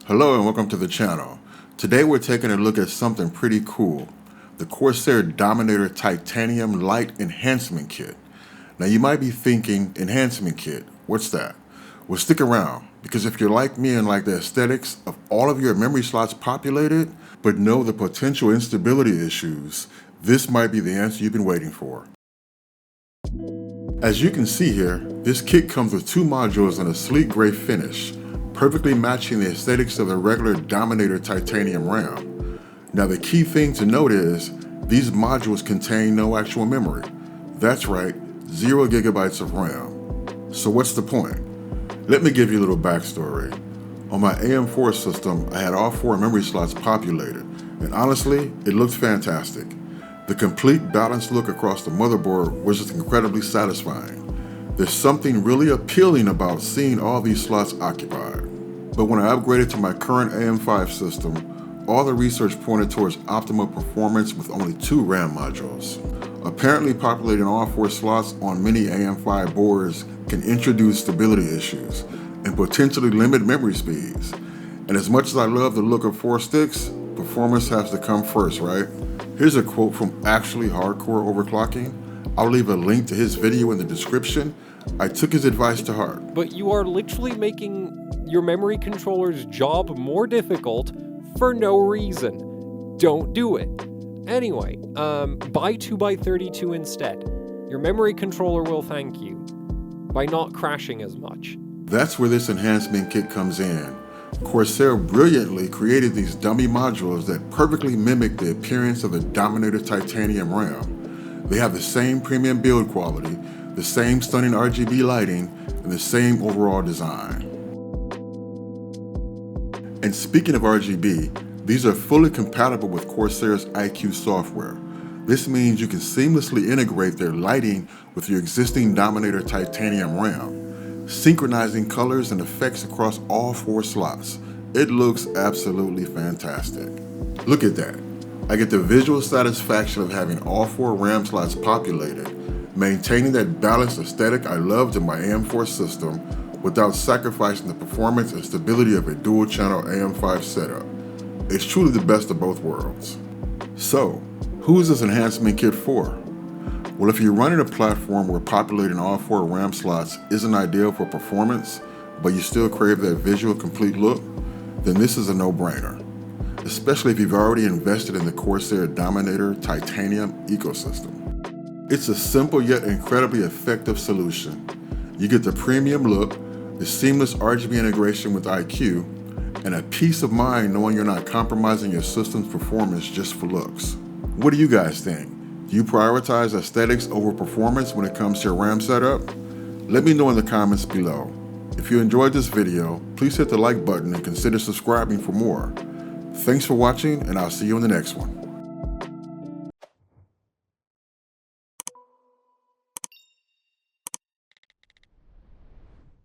Hello and welcome to the channel. Today we're taking a look at something pretty cool, the CORSAIR Dominator Titanium Light Enhancement Kit. Now you might be thinking, Enhancement Kit, what's that? Well, stick around, because if you're like me and like the aesthetics of all of your memory slots populated, but know the potential instability issues, this might be the answer you've been waiting for. As you can see here, this kit comes with two modules in a sleek gray finish, perfectly matching the aesthetics of the regular Dominator Titanium RAM. Now the key thing to note is, these modules contain no actual memory. That's right, 0 gigabytes of RAM. So what's the point? Let me give you a little backstory. On my AM4 system, I had all 4 memory slots populated, and honestly, it looked fantastic. The complete balanced look across the motherboard was just incredibly satisfying. There's something really appealing about seeing all these slots occupied. But when I upgraded to my current AM5 system, all the research pointed towards optimal performance with only 2 RAM modules. Apparently populating all 4 slots on many AM5 boards can introduce stability issues and potentially limit memory speeds. And as much as I love the look of 4 sticks, performance has to come first, right? Here's a quote from actually hardcore overclocking. I'll leave a link to his video in the description. I took his advice to heart. But you are literally making your memory controller's job more difficult for no reason. Don't do it. Anyway, buy 2x32 instead. Your memory controller will thank you by not crashing as much. That's where this enhancement kit comes in. CORSAIR brilliantly created these dummy modules that perfectly mimic the appearance of the Dominator Titanium RAM. They have the same premium build quality, the same stunning RGB lighting, and the same overall design. And speaking of RGB, these are fully compatible with CORSAIR's Icue software. This means you can seamlessly integrate their lighting with your existing Dominator Titanium RAM, synchronizing colors and effects across all 4 slots. It looks absolutely fantastic. Look at that. I get the visual satisfaction of having all 4 RAM slots populated, maintaining that balanced aesthetic I loved in my AM4 system without sacrificing the performance and stability of a dual-channel AM5 setup. It's truly the best of both worlds. So, who is this enhancement kit for? Well, if you're running a platform where populating all 4 RAM slots isn't ideal for performance, but you still crave that visual complete look, then this is a no-brainer, especially if you've already invested in the CORSAIR Dominator Titanium ecosystem. It's a simple yet incredibly effective solution. You get the premium look, the seamless RGB integration with Icue, and a peace of mind knowing you're not compromising your system's performance just for looks. What do you guys think? Do you prioritize aesthetics over performance when it comes to your RAM setup? Let me know in the comments below. If you enjoyed this video, please hit the like button and consider subscribing for more. Thanks for watching, and I'll see you in the next one.